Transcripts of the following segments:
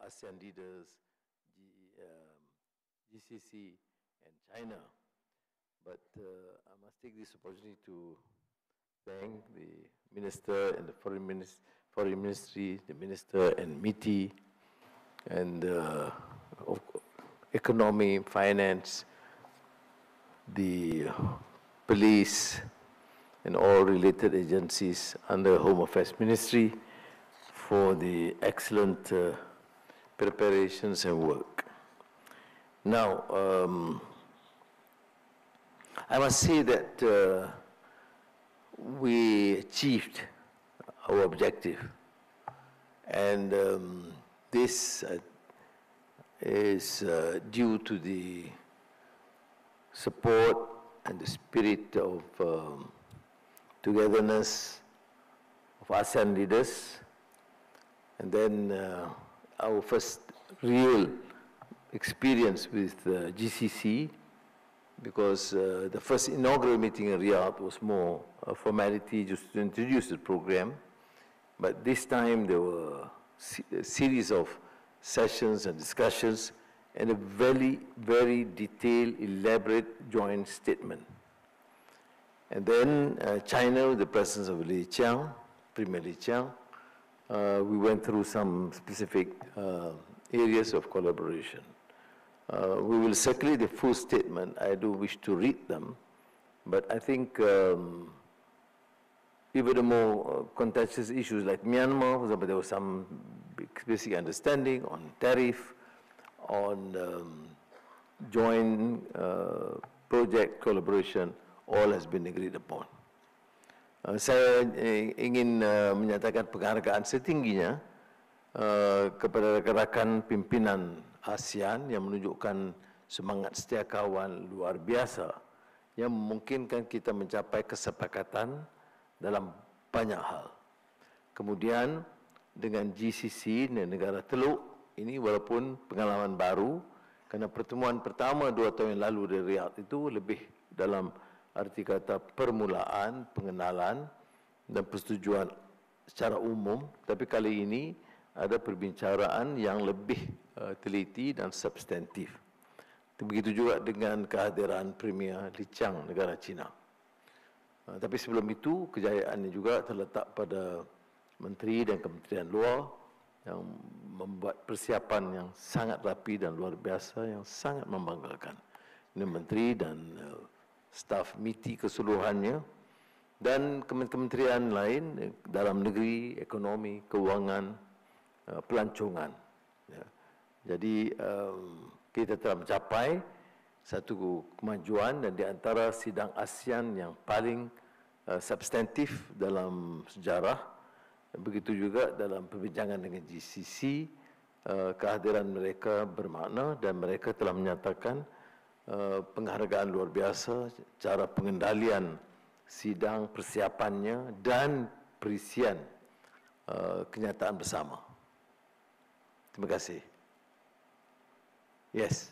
ASEAN leaders, GCC, and China. But I must take this opportunity to thank the Minister and the Foreign Ministry, the Minister and MITI, and Economy, Finance, the police, and all related agencies under Home Affairs Ministry for the excellent preparations and work. Now, I must say that we achieved our objective, and this is due to the support and the spirit of togetherness of ASEAN leaders, and then our first real experience with GCC, because the first inaugural meeting in Riyadh was more a formality just to introduce the program, but this time there were a series of sessions and discussions and a very, very detailed, elaborate joint statement. And then China, with the presence of Li Qiang, Premier Li Qiang, we went through some specific areas of collaboration. We will circulate the full statement. I do wish to read them, but I think even the more contentious issues like Myanmar, for example, there was some basic understanding on tariff, on joint project collaboration, all has been agreed upon. Saya ingin menyatakan penghargaan setingginya kepada rakan-rakan pimpinan ASEAN yang menunjukkan semangat setia kawan luar biasa yang memungkinkan kita mencapai kesepakatan dalam banyak hal. Kemudian dengan GCC dan negara Teluk ini walaupun pengalaman baru, kerana pertemuan pertama 2 tahun yang lalu di Riyadh itu lebih dalam arti kata permulaan, pengenalan dan persetujuan secara umum, tapi kali ini ada perbincangan yang lebih teliti dan substantif. Begitu juga dengan kehadiran Premier Li Qiang, negara China. Tapi sebelum itu, kejayaannya juga terletak pada Menteri dan Kementerian Luar yang membuat persiapan yang sangat rapi dan luar biasa, yang sangat membanggakan. Ini Menteri dan staf MITI keseluruhannya, dan kementerian lain, dalam negeri, ekonomi, keuangan, pelancongan. Ya. Jadi kita telah mencapai satu kemajuan, dan di antara sidang ASEAN yang paling substantif dalam sejarah. Begitu juga dalam perbincangan dengan GCC, kehadiran mereka bermakna dan mereka telah menyatakan penghargaan luar biasa, cara pengendalian sidang, persiapannya, dan perisian kenyataan bersama. Terima kasih. Yes.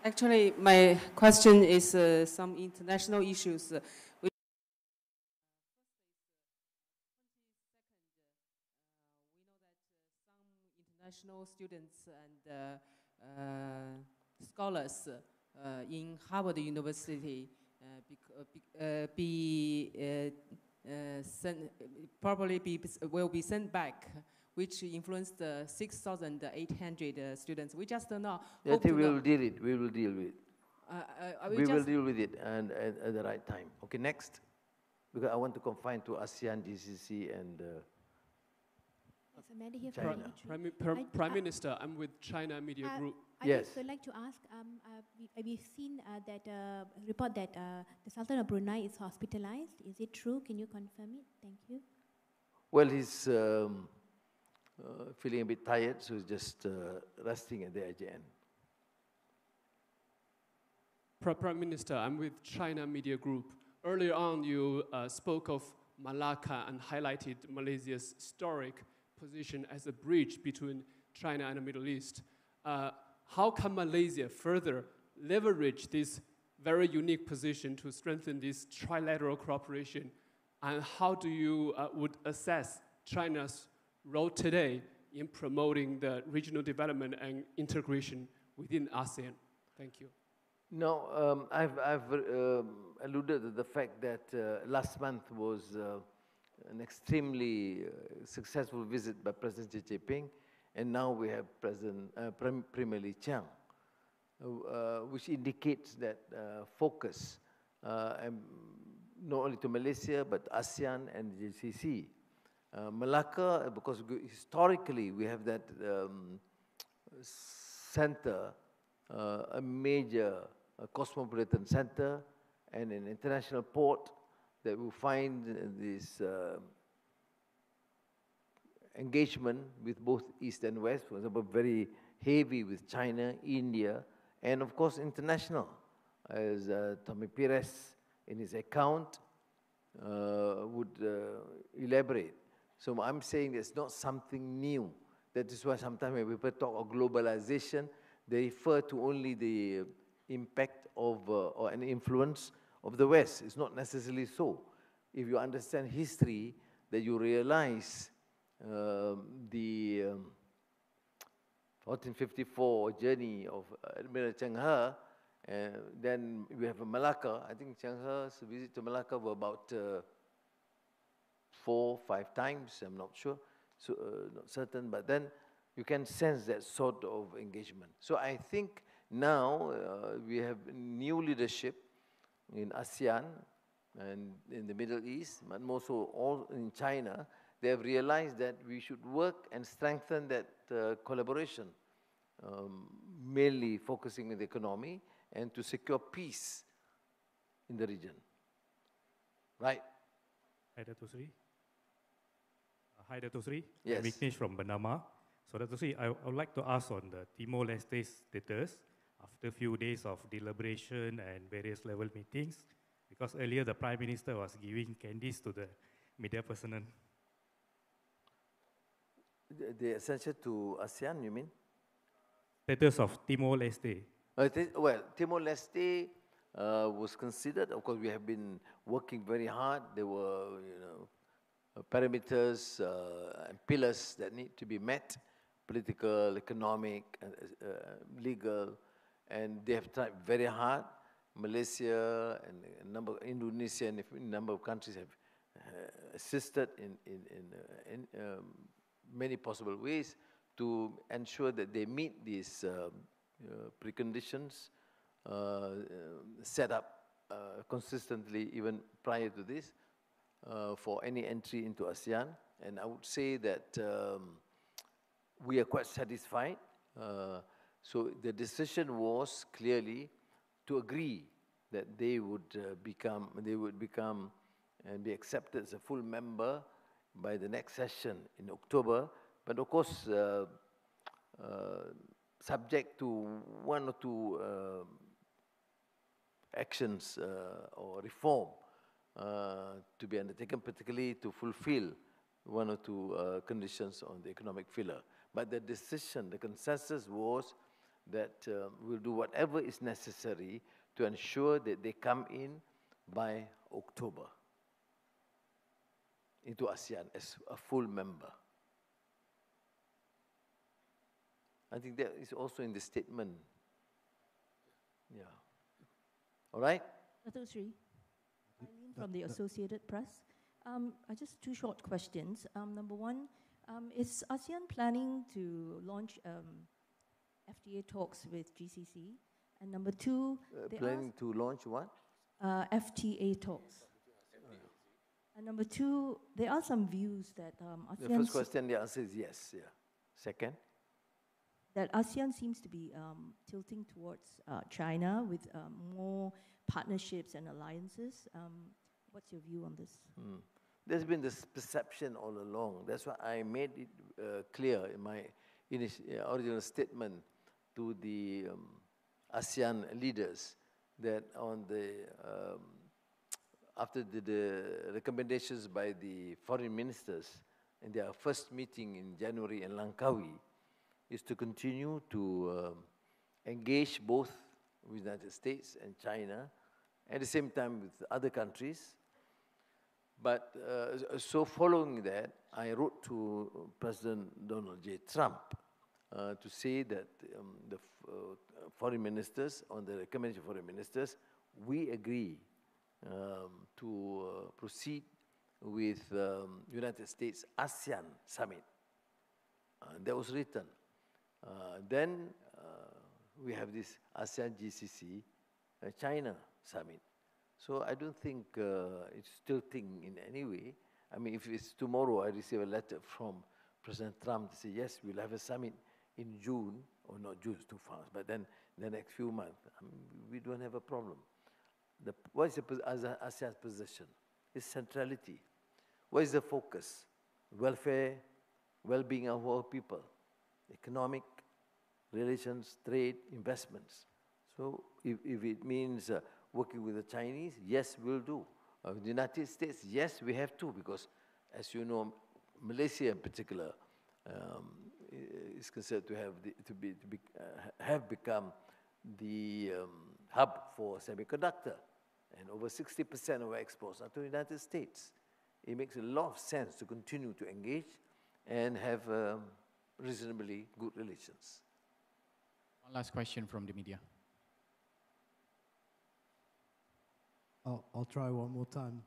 Actually, my question is some international issues. We know that some international students and scholars in Harvard University will be sent back, which influenced 6,800 students. We just don't know. Yeah, we will deal it. We will deal with it. We will deal with it and at the right time. Okay, next, because I want to confine to ASEAN, GCC, and China. Prime Minister, I'm with China Media Group. Yes. I would like to ask, we've seen that report that the Sultan of Brunei is hospitalized. Is it true? Can you confirm it? Thank you. Well, he's feeling a bit tired, so he's just resting at the IJN. Prime Minister, I'm with China Media Group. Earlier on, you spoke of Malacca and highlighted Malaysia's historic position as a bridge between China and the Middle East. How can Malaysia further leverage this very unique position to strengthen this trilateral cooperation? And how do you would assess China's role today in promoting the regional development and integration within ASEAN? Thank you. No, I've alluded to the fact that last month was an extremely successful visit by President Xi Jinping, and now we have Premier Li Qiang, which indicates that focus, not only to Malaysia, but ASEAN and GCC. Malacca, because historically we have that center, a major cosmopolitan center and an international port that will find this engagement with both East and West, for example, very heavy with China, India, and of course international, as Tommy Pires in his account would elaborate. So I'm saying it's not something new. That is why sometimes when people talk of globalization, they refer to only the impact of or an influence of the West. It's not necessarily so. If you understand history, that you realize the 1454 journey of Admiral Cheng He, then we have Malacca. I think Cheng He's visit to Malacca were about 4 or 5 times, I'm not sure, so not certain, but then you can sense that sort of engagement. So I think now we have new leadership in ASEAN and in the Middle East, but more so all in China. They have realized that we should work and strengthen that collaboration, mainly focusing on the economy and to secure peace in the region. Right? Hi, Datuk Seri. Hi, Datuk Seri. Yes. I'm Vignesh from Bernama. So, Datuk Seri, I would like to ask on the Timor-Leste status after a few days of deliberation and various level meetings, because earlier the Prime Minister was giving candies to the media personnel. The essential to ASEAN, you mean? Status of Timor-Leste. Well, Timor-Leste was considered. Of course, we have been working very hard. There were, parameters and pillars that need to be met: political, economic, legal, and they have tried very hard. Malaysia and a number, Indonesia and a number of countries have assisted in many possible ways to ensure that they meet these preconditions set up consistently even prior to this for any entry into ASEAN. And I would say that we are quite satisfied. So the decision was clearly to agree that they would become and be accepted as a full member by the next session in October. But of course, subject to 1 or 2 actions or reform to be undertaken, particularly to fulfill 1 or 2 conditions on the economic pillar. But the decision, the consensus was that we'll do whatever is necessary to ensure that they come in by October into ASEAN as a full member. I think that is also in the statement. Yeah. All right? Datuk Seri, Eileen from the Associated Press. Just 2 short questions. Number 1, is ASEAN planning to launch FTA talks with GCC? And number 2, planning to launch what? FTA talks. And number 2, there are some views that ASEAN... The first question, the answer is yes. Yeah. Second? That ASEAN seems to be tilting towards China with more partnerships and alliances. What's your view on this? There's been this perception all along. That's why I made it clear in my original statement to the ASEAN leaders that on the after the recommendations by the foreign ministers in their first meeting in January in Langkawi, is to continue to engage both with the United States and China, at the same time with other countries. But so following that, I wrote to President Donald J. Trump to say that the foreign ministers, on the recommendation of foreign ministers, we agree to proceed with United States ASEAN summit. That was written. Then we have this ASEAN GCC China summit. So I don't think it's still thinking in any way. I mean, if it's tomorrow, I receive a letter from President Trump to say, yes, we'll have a summit in June, or not June, it's too fast, but then the next few months, I mean, we don't have a problem. What is the ASEAN's position? It's centrality. What is the focus? Welfare, well-being of our people, economic relations, trade, investments. So if it means working with the Chinese, yes, we'll do. The United States, yes, we have to, because as you know, Malaysia in particular is considered to have become the hub for semiconductor, and over 60% of our exports are to the United States. It makes a lot of sense to continue to engage and have reasonably good relations. One last question from the media. I'll try one more time.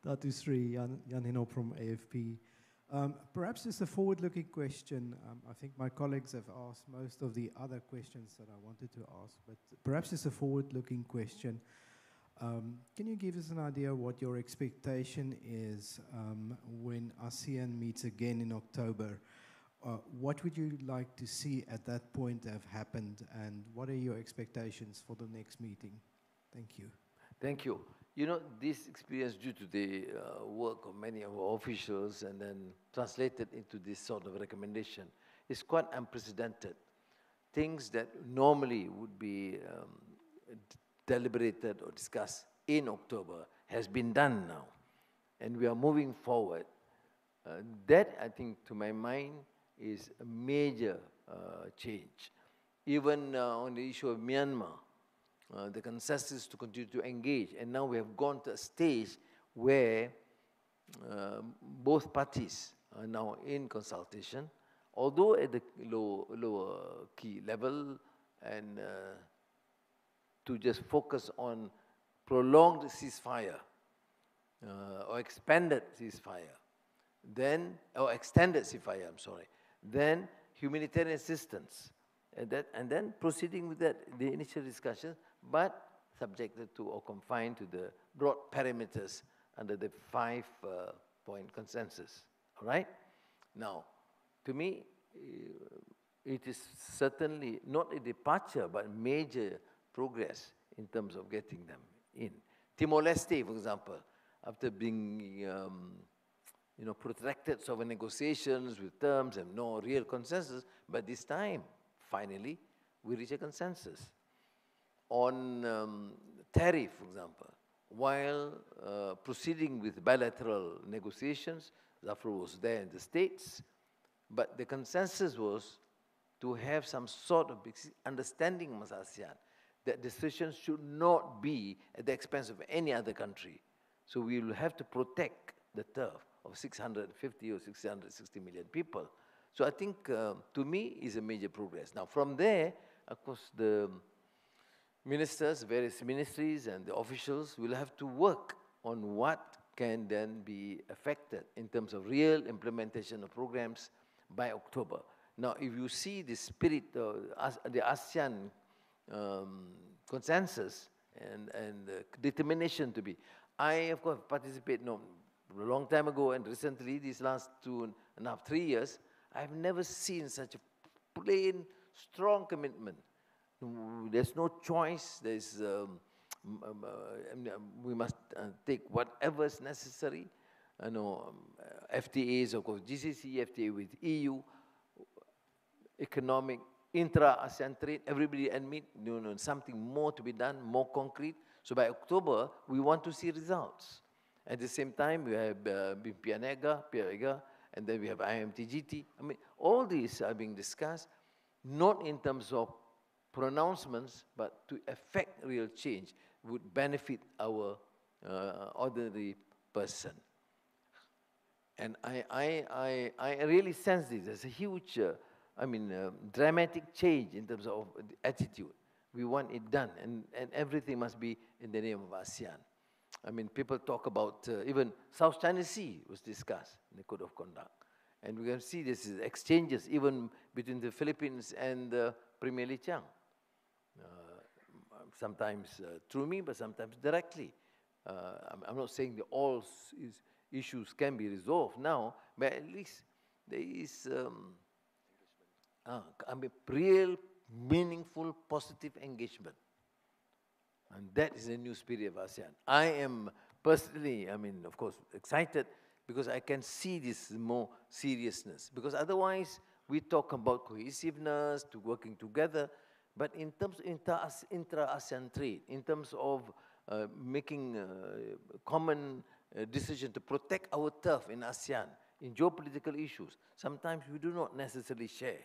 Datuk Seri Anwar from AFP. Perhaps it's a forward-looking question. I think my colleagues have asked most of the other questions that I wanted to ask, but perhaps it's a forward-looking question. Can you give us an idea what your expectation is when ASEAN meets again in October? What would you like to see at that point have happened, and what are your expectations for the next meeting? Thank you. Thank you. You know, this experience, due to the work of many of our officials and then translated into this sort of recommendation, is quite unprecedented. Things that normally would be deliberated or discussed in October has been done now. And we are moving forward. That, I think, to my mind, is a major change. Even on the issue of Myanmar, the consensus to continue to engage. And now we have gone to a stage where both parties are now in consultation, although at the lower key level, and to just focus on prolonged ceasefire or expanded ceasefire, then, or extended ceasefire, I'm sorry, then humanitarian assistance, and then proceeding with that, the initial discussion, but subjected to or confined to the broad parameters under the 5-point consensus, all right? Now, to me, it is certainly not a departure, but major progress in terms of getting them in. Timor-Leste, for example, after being protracted sort of negotiations with terms and no real consensus, but this time, finally, we reach a consensus. On tariff, for example, while proceeding with bilateral negotiations, Zafrul was there in the States, but the consensus was to have some sort of understanding amongst ASEAN that decisions should not be at the expense of any other country. So we will have to protect the turf of 650 or 660 million people. So I think, to me, is a major progress. Now, from there, of course, the ministers, various ministries, and the officials will have to work on what can then be affected in terms of real implementation of programs by October. Now, if you see the spirit of the ASEAN consensus and determination to be, I, of course, participate a long time ago, and recently, these last 2.5, 3 years, I've never seen such a plain, strong commitment. There's no choice. There's we must take whatever is necessary. FTAs, of course, GCC, FTA with EU, economic, intra-ASEAN trade, everybody admit something more to be done, more concrete. So by October, we want to see results. At the same time, we have PIANEGA, and then we have IMTGT. I mean, all these are being discussed, not in terms of pronouncements, but to effect real change would benefit our ordinary person. And I really sense this. There's a huge, dramatic change in terms of the attitude. We want it done, and everything must be in the name of ASEAN. I mean, people talk about, even South China Sea was discussed in the Code of Conduct. And we can see this is exchanges even between the Philippines and Premier Li Qiang. Sometimes through me, but sometimes directly. I'm not saying that all issues can be resolved now, but at least there is real, meaningful, positive engagement. And that is the new spirit of ASEAN. I am personally, of course, excited because I can see this more seriousness. Because otherwise, we talk about cohesiveness, to working together, but in terms of intra-ASEAN trade, in terms of making common decision to protect our turf in ASEAN, in geopolitical issues, sometimes we do not necessarily share,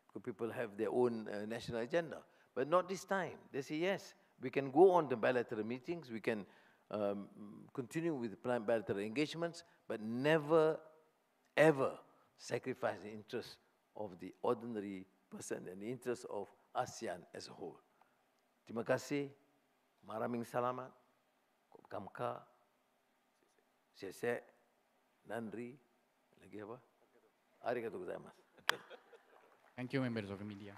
because people have their own national agenda. But not this time. They say, yes, we can go on the bilateral meetings, we can continue with bilateral engagements, but never, ever sacrifice the interests of the ordinary person and the interests of ASEAN as a whole. Terima kasih, maraming salamat, kamka, sese, nandri, lagi apa? Arigatou gozaimasu. Thank you, members of the media.